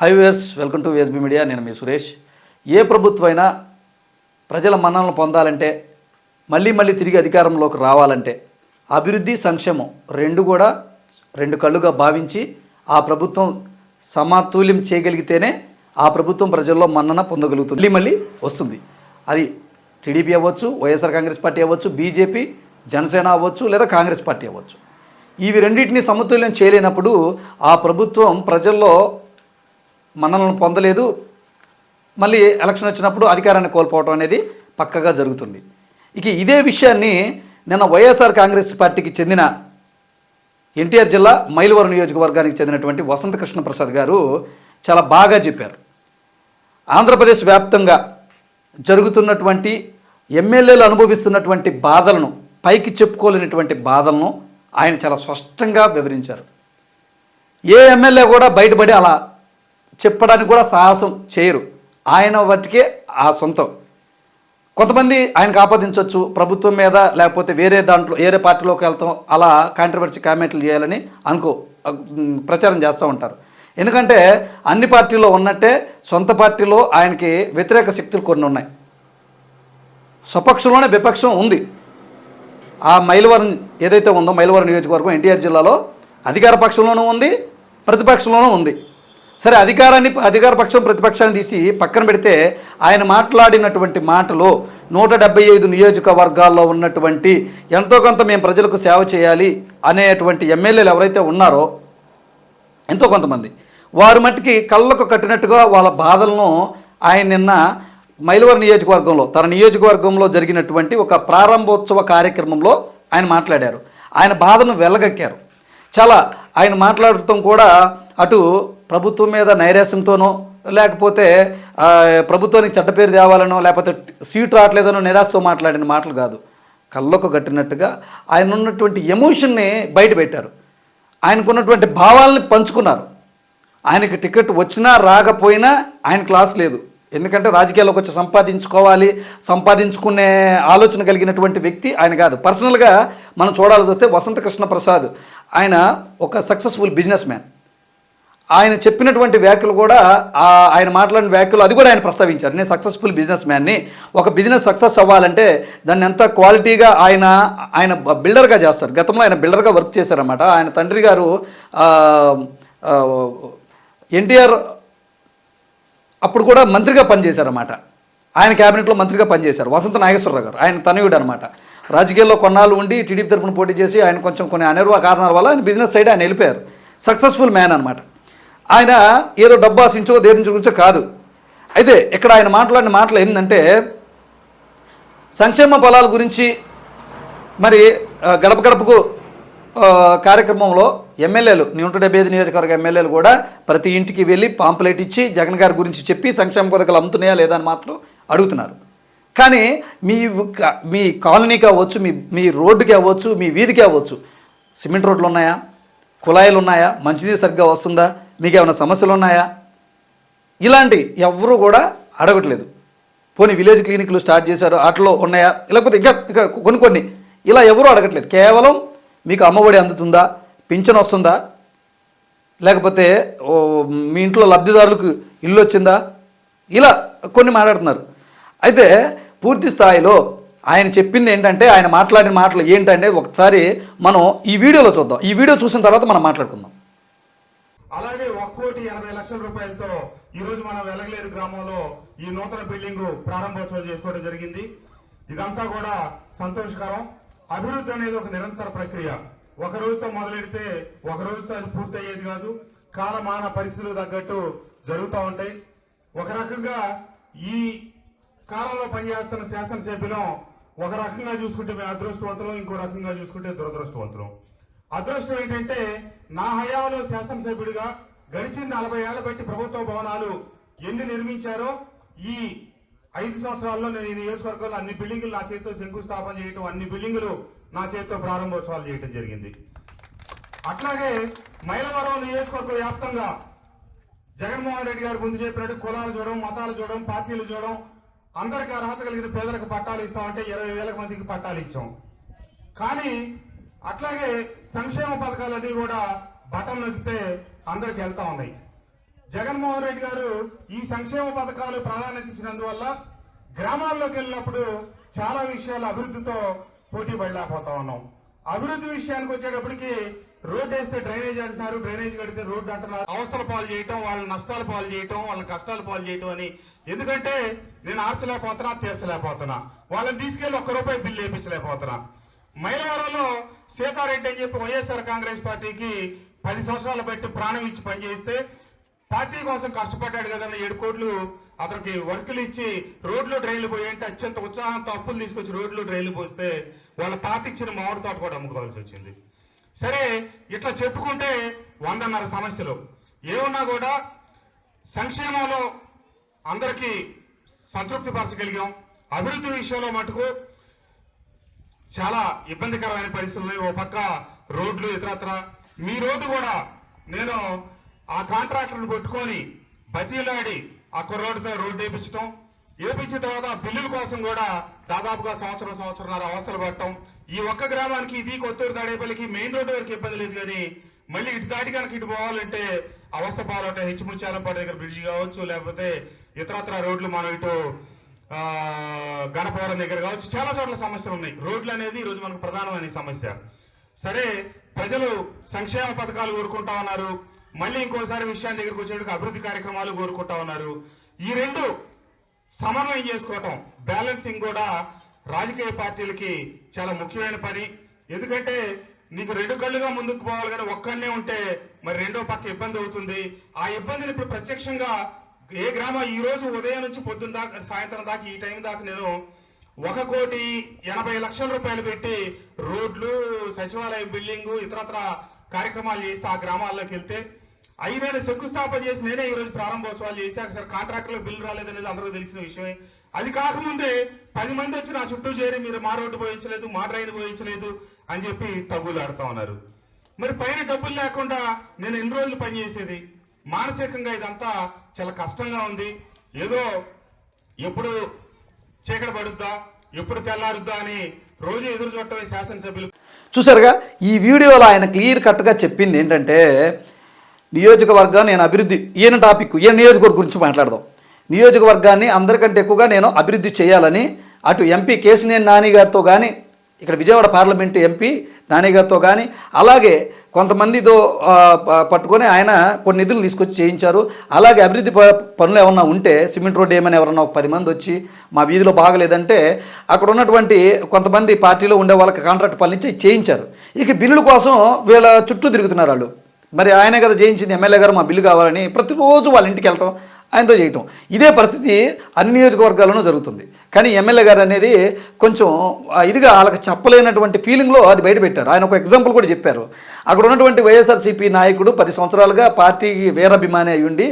High viewers, welcome to VSB media. నేను మీ సురేష్. ఏ ప్రభుత్వమైనా ప్రజల మన్ననలు పొందాలంటే, మళ్ళీ తిరిగి అధికారంలోకి రావాలంటే అభివృద్ధి సంక్షేమం రెండు కళ్ళుగా భావించి ఆ ప్రభుత్వం సమతుల్యం చేయగలిగితేనే ఆ ప్రభుత్వం ప్రజల్లో మన్నన పొందగలుగుతుంది, మళ్ళీ వస్తుంది. అది టీడీపీ అవ్వచ్చు, వైఎస్ఆర్ కాంగ్రెస్ పార్టీ అవ్వచ్చు, బీజేపీ, జనసేన అవ్వచ్చు, లేదా కాంగ్రెస్ పార్టీ అవ్వచ్చు. ఇవి రెండింటినీ సమతుల్యం చేయలేనప్పుడు ఆ ప్రభుత్వం ప్రజల్లో మన్ననలను పొందలేదు. మళ్ళీ ఎలక్షన్ వచ్చినప్పుడు అధికారాన్ని కోల్పోవడం అనేది పక్కగా జరుగుతుంది. ఇక ఇదే విషయాన్ని నిన్న వైఎస్ఆర్ కాంగ్రెస్ పార్టీకి చెందిన ఎన్టీఆర్ జిల్లా మైలవరం నియోజకవర్గానికి చెందినటువంటి వసంత కృష్ణ ప్రసాద్ గారు చాలా బాగా చెప్పారు. ఆంధ్రప్రదేశ్ వ్యాప్తంగా జరుగుతున్నటువంటి ఎమ్మెల్యేలు అనుభవిస్తున్నటువంటి బాధలను, పైకి చెప్పుకోలేనటువంటి బాధలను ఆయన చాలా స్పష్టంగా వివరించారు. ఏ ఎమ్మెల్యే కూడా బయటపడి అలా చెప్పడానికి కూడా సాహసం చేయరు. ఆయన వాటికే ఆ సొంతం. కొంతమంది ఆయనకు ఆపాదించవచ్చు, ప్రభుత్వం మీద లేకపోతే వేరే పార్టీలోకి వెళ్తాం, అలా కాంట్రవర్సీ కామెంట్లు చేయాలని ప్రచారం చేస్తూ ఉంటారు. ఎందుకంటే అన్ని పార్టీల్లో ఉన్నట్టే సొంత పార్టీలో ఆయనకి వ్యతిరేక శక్తులు కొన్ని ఉన్నాయి. స్వపక్షంలోనే విపక్షం ఉంది. ఆ మైలవరం ఏదైతే ఉందో, మైలవరం నియోజకవర్గం ఎన్టీఆర్ జిల్లాలో అధికార పక్షంలోనూ ఉంది, ప్రతిపక్షంలోనూ ఉంది. సరే, అధికార పక్షం ప్రతిపక్షాన్ని తీసి పక్కన పెడితే ఆయన మాట్లాడినటువంటి మాటలు 175 నియోజకవర్గాల్లో ఉన్నటువంటి ఎంతో కొంత మేము ప్రజలకు సేవ చేయాలి అనేటువంటి ఎమ్మెల్యేలు ఎవరైతే ఉన్నారో, ఎంతో కొంతమంది, వారు మట్టికి కళ్ళకు కట్టినట్టుగా వాళ్ళ బాధలను ఆయన నిన్న మైలవరం నియోజకవర్గంలో, తన నియోజకవర్గంలో జరిగినటువంటి ఒక ప్రారంభోత్సవ కార్యక్రమంలో ఆయన మాట్లాడారు. ఆయన బాధను వెళ్ళగక్కారు. చాలా ఆయన మాట్లాడటం కూడా అటు ప్రభుత్వం మీద నైరాశ్యంతోనో, లేకపోతే ప్రభుత్వానికి చెడ్డ పేరు తేవాలనో, లేకపోతే సీటు రావట్లేదనో నిరాశతో మాట్లాడిన మాటలు కాదు. కళ్ళకు కట్టినట్టుగా ఆయన ఉన్నటువంటి ఎమోషన్ని బయట పెట్టారు. ఆయనకున్నటువంటి భావాలని పంచుకున్నారు. ఆయనకి టికెట్ వచ్చినా రాకపోయినా ఆయన క్లాస్ లేదు. ఎందుకంటే రాజకీయాల్లోకి వచ్చి సంపాదించుకునే ఆలోచన కలిగినటువంటి వ్యక్తి ఆయన కాదు. పర్సనల్గా మనం చూడాల్సి వస్తే వసంత కృష్ణ ప్రసాద్ ఆయన ఒక సక్సెస్ఫుల్ బిజినెస్ మ్యాన్. ఆయన చెప్పినటువంటి వ్యాఖ్యలు కూడా, ఆయన మాట్లాడిన వ్యాఖ్యలు అది కూడా ఆయన ప్రస్తావించారు. నేను సక్సెస్ఫుల్ బిజినెస్ మ్యాన్ని, ఒక బిజినెస్ సక్సెస్ అవ్వాలంటే దాన్ని ఎంత క్వాలిటీగా ఆయన బిల్డర్గా చేస్తారు. గతంలో ఆయన బిల్డర్గా వర్క్ చేశారన్నమాట. ఆయన తండ్రి గారు ఎన్టీఆర్ అప్పుడు కూడా మంత్రిగా పనిచేశారన్నమాట. ఆయన క్యాబినెట్లో మంత్రిగా పనిచేశారు. వసంత నాగేశ్వరరావు గారు ఆయన తనయుడు అనమాట. రాజకీయాల్లో కొన్నాళ్ళు ఉండి టీడీపీ తరఫున పోటీ చేసి ఆయన కొన్ని అనిర్వాహ కారణాల వల్ల ఆయన బిజినెస్ సైడ్ ఆయన వెళ్ళిపోయారు. సక్సెస్ఫుల్ మ్యాన్ అనమాట. ఆయన ఏదో డబ్బు ఆశించో దేని గురించో కాదు. అయితే ఇక్కడ ఆయన మాట్లాడిన మాటలు ఏంటంటే, సంక్షేమ ఫలాల గురించి మరి గడప గడపకు కార్యక్రమంలో ఎమ్మెల్యేలు 175 నియోజకవర్గ ఎమ్మెల్యేలు కూడా ప్రతి ఇంటికి వెళ్ళి పాంప్లెట్ ఇచ్చి జగన్ గారి గురించి చెప్పి సంక్షేమ పథకాలు అమ్ముతున్నాయా లేదా అని మాత్రం అడుగుతున్నారు. కానీ మీ కాలనీకి అవ్వచ్చు, మీ రోడ్డుకి అవ్వచ్చు, మీ వీధికి అవ్వచ్చు, సిమెంట్ రోడ్లు ఉన్నాయా, కుళాయిలు ఉన్నాయా, మంచినీరు సరిగ్గా వస్తుందా, మీకు ఏమైనా సమస్యలు ఉన్నాయా, ఇలాంటి ఎవరు కూడా అడగట్లేదు. పోనీ విలేజ్ క్లినిక్లు స్టార్ట్ చేశారు, వాటిలో ఉన్నాయా, లేకపోతే ఇంకా కొన్ని ఇలా ఎవరూ అడగట్లేదు. కేవలం మీకు అమ్మఒడి అందుతుందా, పింఛన్ వస్తుందా, లేకపోతే మీ ఇంట్లో లబ్ధిదారులకు ఇల్లు వచ్చిందా, ఇలా కొన్ని మాట్లాడుతున్నారు. అయితే పూర్తి స్థాయిలో ఆయన చెప్పింది ఏంటంటే, ఆయన మాట్లాడిన మాటలు ఏంటంటే ఒకసారి మనం ఈ వీడియోలో చూద్దాం. ఈ వీడియో చూసిన తర్వాత మనం మాట్లాడుకుందాం. అలాగే 1,80,00,000 రూపాయలతో ఈరోజు మనం వెలగలేరు గ్రామంలో ఈ నూతన బిల్డింగ్ ప్రారంభోత్సవం చేసుకోవడం జరిగింది. ఇదంతా కూడా సంతోషకరం. అభివృద్ధి అనేది ఒక నిరంతర ప్రక్రియ. ఒక రోజుతో మొదలెడితే ఒక రోజుతో అది పూర్తి అయ్యేది కాదు. కాలమాన పరిస్థితులు తగ్గట్టు జరుగుతూ ఉంటాయి. ఒక రకంగా ఈ కాలంలో పనిచేస్తున్న శాసనసభ్యులం ఒక రకంగా చూసుకుంటే మేము అదృష్టవంతులం, ఇంకో రకంగా చూసుకుంటే దురదృష్టవంతులం. అదృష్టం ఏంటంటే, నా హయాంలో శాసనసభ్యుడిగా గడిచిన 40 ఏళ్ల బట్టి ప్రభుత్వ భవనాలు ఎన్ని నిర్మించారో ఈ 5 సంవత్సరాల్లో నేను ఈ నియోజకవర్గంలో అన్ని బిల్డింగులు నా చేతితో శంకుస్థాపన చేయటం, అన్ని బిల్డింగులు నా చేతితో ప్రారంభోత్సవాలు చేయటం జరిగింది. అట్లాగే మైలవరం నియోజకవర్గ వ్యాప్తంగా జగన్మోహన్ రెడ్డి గారు ముందు చెప్పినట్టు కులాలు చూడడం, మతాలు చూడడం, పార్టీలు చూడడం, అందరికీ అర్హత కలిగిన పేదలకు పట్టాలు ఇస్తామంటే 20,000 మందికి పట్టాలు ఇచ్చాం. కానీ అట్లాగే సంక్షేమ పథకాలన్నీ కూడా బటన్ నొక్కితే అందరికి వెళ్తా ఉన్నాయి. జగన్మోహన్ రెడ్డి గారు ఈ సంక్షేమ పథకాలు ప్రాధాన్యత ఇచ్చినందువల్ల గ్రామాల్లోకి వెళ్ళినప్పుడు చాలా విషయాలు అభివృద్ధితో పోటీ పడలేకపోతా ఉన్నాం. అభివృద్ధి విషయానికి వచ్చేటప్పటికి రోడ్డు వేస్తే డ్రైనేజ్ అంటున్నారు, డ్రైనేజ్ కడితే రోడ్డు అంటున్నారు. అవస్థల పాలు చేయటం, వాళ్ళ నష్టాలు పాలు చేయటం, వాళ్ళ కష్టాలు పాలు చేయటం అని. ఎందుకంటే నేను ఆర్చలేకపోతున్నా, తీర్చలేకపోతున్నా, వాళ్ళని తీసుకెళ్లి ₹1 బిల్లు వేయించలేకపోతున్నా. మైలవరంలో సీతారెడ్డి అని చెప్పి వైఎస్ఆర్ కాంగ్రెస్ పార్టీకి 10 సంవత్సరాలు బట్టి ప్రాణం ఇచ్చి పనిచేస్తే పార్టీ కోసం కష్టపడ్డాడు కదన్న 7 కోట్లు అతనికి వర్కులు ఇచ్చి రోడ్లు డ్రైన్లు పోయేంటే అత్యంత ఉత్సాహంతో అప్పులు తీసుకొచ్చి రోడ్లు డ్రైన్లు పోస్తే వాళ్ళ తాత ఇచ్చిన మామిడి తోట కూడా అమ్ముకోవాల్సి వచ్చింది. సరే, ఇట్లా చెప్పుకుంటే 100 సమస్యలు ఏమన్నా కూడా సంక్షేమంలో అందరికీ సంతృప్తి పరచగలిగాం. అభివృద్ధి విషయంలో మటుకు చాలా ఇబ్బందికరమైన పరిస్థితులు ఉన్నాయి. ఓ పక్క రోడ్లు ఇతరత్ర. మీ రోడ్డు కూడా నేను ఆ కాంట్రాక్టర్ని కొట్టుకొని బతీలాడి ఆ కుర్రోడ్డుతో రోడ్డు వేయించడం, వేయించిన తర్వాత బిల్లుల కోసం కూడా దాదాపుగా సంవత్సరంన్నర అవస్థలు పడటం. ఈ ఒక్క గ్రామానికి ఇది కొత్తూరు తాడేపల్లికి మెయిన్ రోడ్డు వరకు ఇబ్బంది లేదు, కానీ మళ్ళీ ఇటు దాటి కనుక ఇటు పోవాలంటే అవస్థ పాలవుతాయి. హెచ్చిముచ్చాలపాటి దగ్గర బ్రిడ్జి కావచ్చు, లేకపోతే ఇతరత్ర రోడ్లు మనం ఇటు గణపవరం దగ్గర కావచ్చు, చాలా చోట్ల సమస్యలు ఉన్నాయి. రోడ్లు అనేది ఈరోజు మనకు ప్రధానమైన సమస్య. సరే, ప్రజలు సంక్షేమ పథకాలు కోరుకుంటా ఉన్నారు, మళ్ళీ ఇంకోసారి విషయాన్ని దగ్గరకు వచ్చేటికి అభివృద్ధి కార్యక్రమాలు కోరుకుంటా ఉన్నారు. ఈ రెండు సమన్వయం చేసుకోవటం, బ్యాలెన్సింగ్ కూడా రాజకీయ పార్టీలకి చాలా ముఖ్యమైన పని. ఎందుకంటే నీకు 2 కళ్ళుగా ముందుకు పోవాలి, కానీ ఒక్కనే ఉంటే మరి రెండో పక్క ఇబ్బంది అవుతుంది. ఆ ఇబ్బందిని ఇప్పుడు ప్రత్యక్షంగా ఏ గ్రామం ఈ రోజు ఉదయం నుంచి పొద్దున్న దాకా సాయంత్రం దాకా ఈ టైం దాకా నేను ₹1,80,00,000 పెట్టి రోడ్లు, సచివాలయం బిల్డింగు, ఇతరత్ర కార్యక్రమాలు చేస్తే ఆ గ్రామాల్లోకి వెళ్తే 5 ఏళ్ళు శంకుస్థాపన చేసి నేనే ఈరోజు ప్రారంభోత్సవాలు చేశాక సార్ కాంట్రాక్టులో బిల్లు రాలేదనేది అందరూ తెలిసిన విషయమే. అది కాకముందే 10 మంది వచ్చి నా చుట్టూ చేరి మీరు మా రోడ్డు పోయించలేదు, మా డ్రైన్ పోయించలేదు అని చెప్పి తగ్గులు ఆడుతూ ఉన్నారు. మరి పైన డబ్బులు లేకుండా నేను ఎన్ని రోజులు పనిచేసేది? మానసికంగా ఇదంతా చాలా కష్టంగా ఉంది. ఏదో ఎప్పుడు చీకటి పడుద్దా, ఎప్పుడు తెల్లారుద్దా అని రోజు ఎదురు చూడటమే శాసనసభ్యులు. చూసారుగా, ఈ వీడియోలో ఆయన క్లియర్ కట్గా చెప్పింది ఏంటంటే, నియోజకవర్గాన్ని నేను అభివృద్ధి, ఈయన టాపిక్, ఈయన నియోజకవర్గం గురించి మాట్లాడదాం. నియోజకవర్గాన్ని అందరికంటే ఎక్కువగా నేను అభివృద్ధి చేయాలని అటు ఎంపీ కేశినేని నాని గారితో కానీ, ఇక్కడ విజయవాడ పార్లమెంటు ఎంపీ నాని గారితో కానీ, అలాగే కొంతమందితో పట్టుకొని ఆయన కొన్ని నిధులు తీసుకొచ్చి చేయించారు. అలాగే అభివృద్ధి పనులు ఏమన్నా ఉంటే, సిమెంట్ రోడ్డు ఏమైనా ఎవరన్నా ఒక 10 మంది వచ్చి మా వీధిలో బాగలేదంటే అక్కడ ఉన్నటువంటి కొంతమంది పార్టీలో ఉండే వాళ్ళకి కాంట్రాక్ట్ పనులు ఇచ్చి చేయించారు. ఇక బిల్లుల కోసం వీళ్ళ చుట్టూ తిరుగుతున్నారు వాళ్ళు. మరి ఆయనే కదా చేయించింది, ఎమ్మెల్యే గారు మా బిల్లు కావాలని ప్రతిరోజు వాళ్ళ ఇంటికి వెళ్ళటం, ఆయనతో చేయటం. ఇదే పరిస్థితి అన్ని నియోజకవర్గాల్లోనూ జరుగుతుంది. కానీ ఎమ్మెల్యే గారు అనేది కొంచెం ఇదిగా వాళ్ళకి చెప్పలేనటువంటి ఫీలింగ్లో అది బయటపెట్టారు. ఆయన ఒక ఎగ్జాంపుల్ కూడా చెప్పారు. అక్కడ ఉన్నటువంటి వైఎస్ఆర్సీపీ నాయకుడు 10 సంవత్సరాలుగా పార్టీకి వీరాభిమాని అయి ఉండి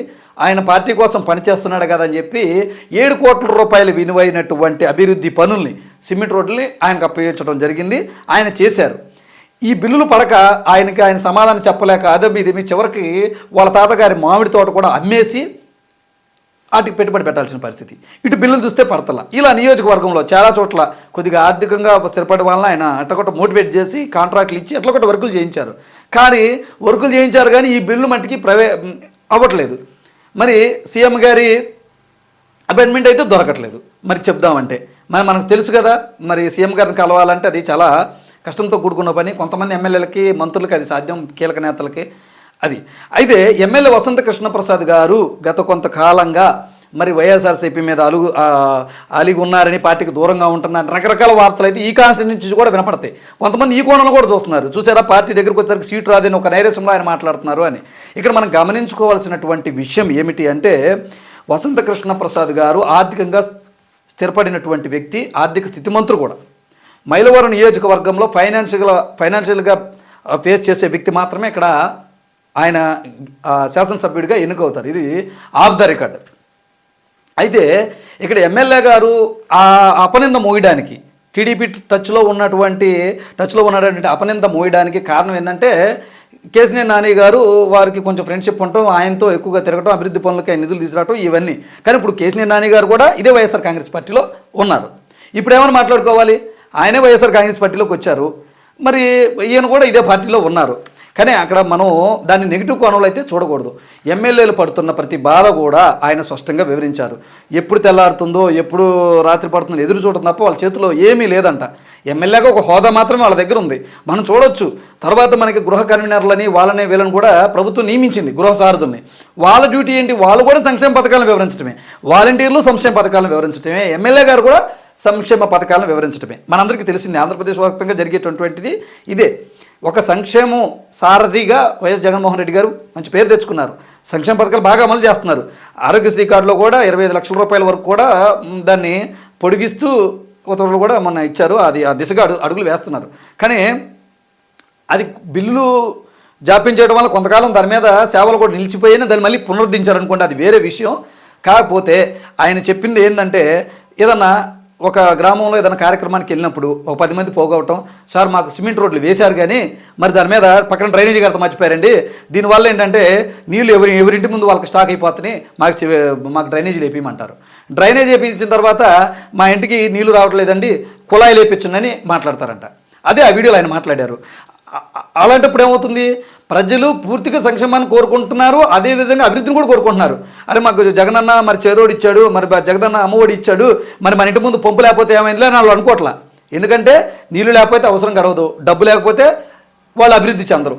ఆయన పార్టీ కోసం పనిచేస్తున్నాడు కదా అని చెప్పి ₹7 కోట్ల విలువైనటువంటి అభివృద్ధి పనుల్ని, సిమెంట్ రోడ్లని ఆయనకు అప్పగించడం జరిగింది. ఆయన చేశారు. ఈ బిల్లులు పడక ఆయన సమాధానం చెప్పలేక అదమి చివరికి వాళ్ళ తాతగారి మామిడి తోట కూడా అమ్మేసి వాటికి పెట్టుబడి పెట్టాల్సిన పరిస్థితి. ఇటు బిల్లులు చూస్తే పడతల. ఇలా నియోజకవర్గంలో చాలా చోట్ల కొద్దిగా ఆర్థికంగా స్థిరపడి వలన ఆయన అట్లకొట్ట మోటివేట్ చేసి కాంట్రాక్ట్లు ఇచ్చి అట్లకొట్ట వర్కులు చేయించారు. కానీ వర్కులు చేయించారు కానీ ఈ బిల్లు మట్టికి అవ్వట్లేదు. మరి సీఎం గారి అపాయింట్మెంట్ అయితే దొరకట్లేదు. మరి చెప్దామంటే మనకు తెలుసు కదా, మరి సీఎం గారిని కలవాలంటే అది చాలా కష్టంతో కూడుకున్న పని. కొంతమంది ఎమ్మెల్యేలకి, మంత్రులకి అది సాధ్యం, కీలక నేతలకి అది. అయితే ఎమ్మెల్యే వసంత కృష్ణప్రసాద్ గారు గత కొంతకాలంగా మరి వైఎస్ఆర్సీపీ మీద అలిగి ఉన్నారని, పార్టీకి దూరంగా ఉంటున్నారని రకరకాల వార్తలు అయితే ఈ కాన్స్టిట్యూన్సీ నుంచి కూడా వినపడతాయి. కొంతమంది ఈ కోణంలో కూడా చూస్తున్నారు. చూసారా, పార్టీ దగ్గరికి వచ్చేసరికి సీటు రాదని ఒక నైరస్యంలో ఆయన మాట్లాడుతున్నారు అని. ఇక్కడ మనం గమనించుకోవాల్సినటువంటి విషయం ఏమిటి అంటే, వసంత కృష్ణప్రసాద్ గారు ఆర్థికంగా స్థిరపడినటువంటి వ్యక్తి, ఆర్థిక స్థితిమంతులు కూడా. మైలవరం నియోజకవర్గంలో ఫైనాన్షియల్గా ఫేస్ చేసే వ్యక్తి మాత్రమే ఇక్కడ ఆయన శాసనసభ్యుడిగా ఎన్నికవుతారు. ఇది ఆఫ్ ద రికార్డ్. అయితే ఇక్కడ ఎమ్మెల్యే గారు ఆ అపనింద మోయడానికి, టీడీపీ టచ్లో ఉన్నటువంటి అపనింద మోయడానికి కారణం ఏంటంటే, కేశినేని నాని గారు వారికి కొంచెం ఫ్రెండ్షిప్ ఉండటం, ఆయనతో ఎక్కువగా తిరగటం, అభివృద్ధి పనులకి నిధులు తీసుకురావటం ఇవన్నీ. కానీ ఇప్పుడు కేశినేని నాని గారు కూడా ఇదే వైఎస్ఆర్ కాంగ్రెస్ పార్టీలో ఉన్నారు. ఇప్పుడు ఏమైనా మాట్లాడుకోవాలి, ఆయనే వైఎస్ఆర్ కాంగ్రెస్ పార్టీలోకి వచ్చారు, మరి ఈయన కూడా ఇదే పార్టీలో ఉన్నారు. కానీ అక్కడ మనం దాన్ని నెగిటివ్ కోణంలో అయితే చూడకూడదు. ఎమ్మెల్యేలు పడుతున్న ప్రతి బాధ కూడా ఆయన స్పష్టంగా వివరించారు. ఎప్పుడు తెల్లారుతుందో ఎప్పుడు రాత్రి పడుతుందో ఎదురు చూడటం తప్ప వాళ్ళ చేతిలో ఏమీ లేదంట. ఎమ్మెల్యేగా ఒక హోదా మాత్రమే వాళ్ళ దగ్గర ఉంది. మనం చూడొచ్చు. తర్వాత మనకి గృహ కన్వీనర్లని వాళ్ళని వీళ్ళని కూడా ప్రభుత్వం నియమించింది, గృహ సారథుల్ని. వాళ్ళ డ్యూటీ ఏంటి? వాళ్ళు కూడా సంక్షేమ పథకాలను వివరించడమే. వాలంటీర్లు సంక్షేమ పథకాలను వివరించడమే. ఎమ్మెల్యే గారు కూడా సంక్షేమ పథకాలను వివరించడమే. మనందరికీ తెలిసింది ఆంధ్రప్రదేశ్ వ్యాప్తంగా జరిగేటటువంటిది ఇదే. ఒక సంక్షేమం సారథిగా వైఎస్ జగన్మోహన్ రెడ్డి గారు మంచి పేరు తెచ్చుకున్నారు. సంక్షేమ పథకాలు బాగా అమలు చేస్తున్నారు. ఆరోగ్యశ్రీ కార్డులో కూడా 25 లక్షల రూపాయల వరకు కూడా దాన్ని పొడిగిస్తూ ఉత్తర్వులు కూడా మొన్న ఇచ్చారు. అది ఆ దిశగా అడుగులు వేస్తున్నారు. కానీ అది బిల్లులు జాప్యం చేయడం వల్ల కొంతకాలం దాని మీద సేవలు కూడా నిలిచిపోయినా దాన్ని మళ్ళీ పునరుద్ధరించారనుకోండి, అది వేరే విషయం. కాకపోతే ఆయన చెప్పింది ఏంటంటే, ఏదన్నా ఒక గ్రామంలో ఏదైనా కార్యక్రమానికి వెళ్ళినప్పుడు ఒక 10 మంది పోగొట్టడం, సార్ మాకు సిమెంట్ రోడ్లు వేశారు కానీ మరి దాని మీద పక్కన డ్రైనేజీ కడత మర్చిపోయారండి, దీనివల్ల ఏంటంటే నీళ్ళు ఎవరింటి ముందు వాళ్ళకి స్టాక్ అయిపోతున్నాయి, మాకు డ్రైనేజీలు వేపించమంటారు. డ్రైనేజ్ వేయించిన తర్వాత మా ఇంటికి నీళ్లు రావట్లేదండి, కుళాయిలు వేయించండి మాట్లాడతారంట. అదే ఆ వీడియోలో ఆయన మాట్లాడారు. అలాంటప్పుడు ఏమవుతుంది? ప్రజలు పూర్తిగా సంక్షేమాన్ని కోరుకుంటున్నారు, అదేవిధంగా అభివృద్ధిని కూడా కోరుకుంటున్నారు. అరే మాకు జగనన్న మరి చేదోడు ఇచ్చాడు, మరి జగనన్న అమ్మఒడి ఇచ్చాడు, మరి మన ఇంటి ముందు పంపు లేకపోతే ఏమైందిలే అని వాళ్ళు అనుకోవట్లా. ఎందుకంటే నీళ్ళు లేకపోతే అవసరం గడవదు, డబ్బు లేకపోతే వాళ్ళు అభివృద్ధి చెందరు.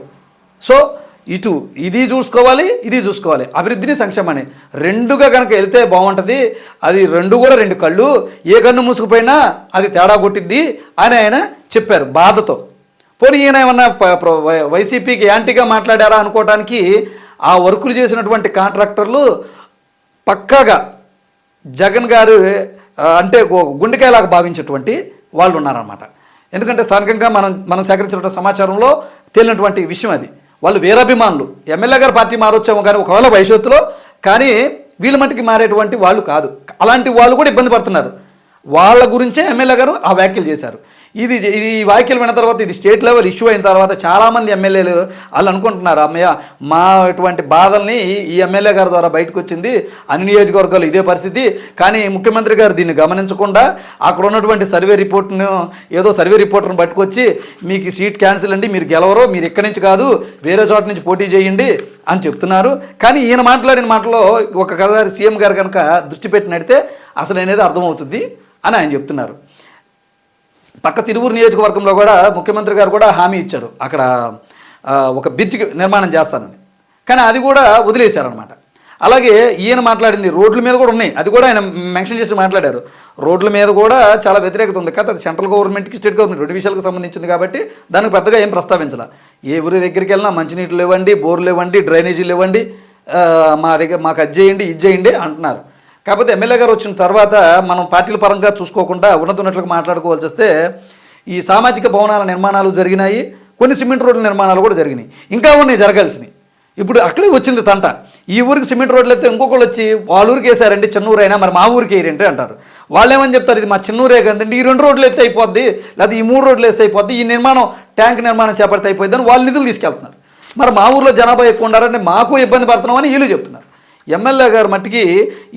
సో ఇది చూసుకోవాలి, ఇది చూసుకోవాలి. అభివృద్ధిని సంక్షేమాన్ని రెండుగా కనుక వెళ్తే బాగుంటుంది. అది రెండు కూడా రెండు కళ్ళు, ఏ కన్ను మూసుకుపోయినా అది తేడా కొట్టిద్ది అని ఆయన చెప్పారు బాధతో. పోనీ ఈయన ఏమన్నా వైసీపీకి యాంటీగా మాట్లాడారా అనుకోవడానికి ఆ వర్కులు చేసినటువంటి కాంట్రాక్టర్లు పక్కాగా జగన్ గారు అంటే గుండెకాయలాగా భావించేటువంటి వాళ్ళు ఉన్నారన్నమాట. ఎందుకంటే స్థానికంగా మనం సేకరించినటువంటి సమాచారంలో తేలినటువంటి విషయం అది. వాళ్ళు వీరాభిమానులు. ఎమ్మెల్యే గారు పార్టీ మారొచ్చాము కానీ ఒకవేళ భవిష్యత్తులో, కానీ వీళ్ళ మట్టికి మారేటువంటి వాళ్ళు కాదు. అలాంటి వాళ్ళు కూడా ఇబ్బంది పడుతున్నారు. వాళ్ళ గురించే ఎమ్మెల్యే గారు ఆ వ్యాఖ్యలు చేశారు. ఇది వ్యాఖ్యలు విన్న తర్వాత, ఇది స్టేట్ లెవెల్ ఇష్యూ అయిన తర్వాత చాలామంది ఎమ్మెల్యేలు వాళ్ళు అనుకుంటున్నారు, అమ్మయ్య మా ఇటువంటి బాధల్ని ఈ ఎమ్మెల్యే గారి ద్వారా బయటకు వచ్చింది, అన్ని నియోజకవర్గాలు ఇదే పరిస్థితి. కానీ ముఖ్యమంత్రి గారు దీన్ని గమనించకుండా అక్కడ ఉన్నటువంటి సర్వే రిపోర్ట్ను పట్టుకొచ్చి మీకు సీట్ క్యాన్సిల్ అండి, మీరు గెలవరు, మీరు ఇక్కడి నుంచి కాదు వేరే చోట నుంచి పోటీ చేయండి అని చెప్తున్నారు. కానీ ఈయన మాట్లాడిన మాటలో ఒకసారి సీఎం గారు కనుక దృష్టి పెట్టినడితే అసలు అనేది అర్థమవుతుంది అని ఆయన చెప్తున్నారు. పక్క తిరువూరు నియోజకవర్గంలో కూడా ముఖ్యమంత్రి గారు కూడా హామీ ఇచ్చారు, అక్కడ ఒక బ్రిడ్జ్ నిర్మాణం చేస్తానని. కానీ అది కూడా వదిలేశారనమాట. అలాగే ఈయన మాట్లాడింది రోడ్ల మీద కూడా ఉన్నాయి, అది కూడా ఆయన మెన్షన్ చేసి మాట్లాడారు. రోడ్ల మీద కూడా చాలా వ్యతిరేకత ఉంది. కదా అది సెంట్రల్ గవర్నమెంట్కి స్టేట్ గవర్నమెంట్ రెండు విషయాలకు సంబంధించింది కాబట్టి దానికి పెద్దగా ఏం ప్రస్తావించాల. ఏ ఊరి దగ్గరికి వెళ్ళినా మంచినీళ్ళు ఇవ్వండి, బోర్లు ఇవ్వండి, డ్రైనేజీలు ఇవ్వండి, మాకు అది చేయండి ఇది చేయండి అంటున్నారు. కాకపోతే ఎమ్మెల్యే గారు వచ్చిన తర్వాత మనం పార్టీల పరంగా చూసుకోకుండా ఉన్నట్లుగా మాట్లాడుకోవాల్సి వస్తే ఈ సామాజిక భవనాల నిర్మాణాలు జరిగినాయి, కొన్ని సిమెంట్ రోడ్ల నిర్మాణాలు కూడా జరిగినాయి, ఇంకా ఉన్నాయి జరగాల్సినవి. ఇప్పుడు అక్కడే వచ్చింది తంట. ఈ ఊరికి సిమెంట్ రోడ్లు అయితే ఇంకొకళ్ళు వచ్చి వాళ్ళ ఊరికి వేసారండి, చిన్నూరు అయినా మరి మా ఊరికి వేయరంటే అంటారు. వాళ్ళు ఏమని చెప్తారు, ఇది మా చిన్నూరే కదండి, ఈ 2 రోడ్లు వేస్తే అయిపోద్ది, లేదా ఈ 3 రోడ్లు వేస్తే అయిపోద్ది, ఈ నిర్మాణం ట్యాంక్ నిర్మాణం చేపడితే అయిపోద్ది అని వాళ్ళు నిధులు తీసుకెళ్తున్నారు. మరి మా ఊర్లో జనాభా ఎక్కువ ఉండారంటే మాకు ఇబ్బంది పడుతున్నామని వీళ్ళు చెప్తున్నారు. ఎమ్మెల్యే గారు మట్టికి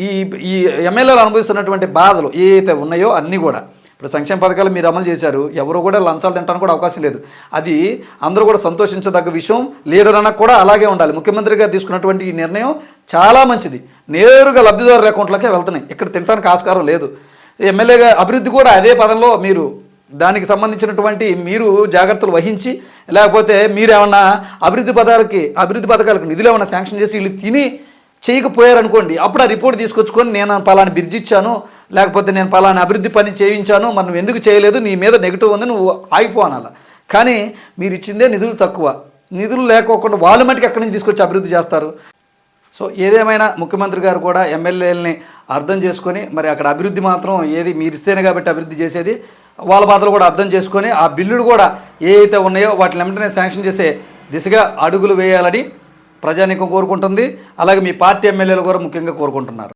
ఈ ఎమ్మెల్యేలు అనుభవిస్తున్నటువంటి బాధలు ఏవైతే ఉన్నాయో అన్నీ కూడా ఇప్పుడు సంక్షేమ పథకాలు మీరు అమలు చేశారు, ఎవరు కూడా లంచాలు తినడానికి కూడా అవకాశం లేదు. అది అందరూ కూడా సంతోషించదగ్గ విషయం. లీడర్ అన్న కూడా అలాగే ఉండాలి. ముఖ్యమంత్రి గారు తీసుకున్నటువంటి ఈ నిర్ణయం చాలా మంచిది. నేరుగా లబ్ధిదారుల అకౌంట్లోకే వెళ్తున్నాయి, ఇక్కడ తినడానికి ఆస్కారం లేదు. ఎమ్మెల్యేగా అభివృద్ధి కూడా అదే పదంలో మీరు దానికి సంబంధించినటువంటి మీరు జాగ్రత్తలు వహించి, లేకపోతే మీరు ఏమన్నా అభివృద్ధి పథకాలకు నిధులు ఏమన్నా శాంక్షన్ చేసి వీళ్ళు తిని చేయకపోయారనుకోండి, అప్పుడు ఆ రిపోర్ట్ తీసుకొచ్చుకొని నేను పలాని బ్రిడ్జ్ ఇచ్చాను, లేకపోతే నేను పలాని అభివృద్ధి పని చేయించాను, మరి నువ్వు ఎందుకు చేయలేదు, నీ మీద నెగిటివ్ ఉంది, నువ్వు ఆగిపోనాల. కానీ మీరు ఇచ్చిందే నిధులు తక్కువ. నిధులు లేకోకుండా వాళ్ళ మటుకు ఎక్కడి నుంచి తీసుకొచ్చి అభివృద్ధి చేస్తారు. సో ఏదేమైనా ముఖ్యమంత్రి గారు కూడా ఎమ్మెల్యేలని అర్థం చేసుకొని, మరి అక్కడ అభివృద్ధి మాత్రం ఏది మీరు ఇస్తేనే కాబట్టి అభివృద్ధి చేసేది, వాళ్ళ బాధలు కూడా అర్థం చేసుకొని ఆ బిల్లులు కూడా ఏవైతే ఉన్నాయో వాటిని వెంటనే శాంక్షన్ చేసే దిశగా అడుగులు వేయాలని ప్రజానీకం కోరుకుంటుంది. అలాగే మీ పార్టీ ఎమ్మెల్యేలు కూడా ముఖ్యంగా కోరుకుంటున్నారు.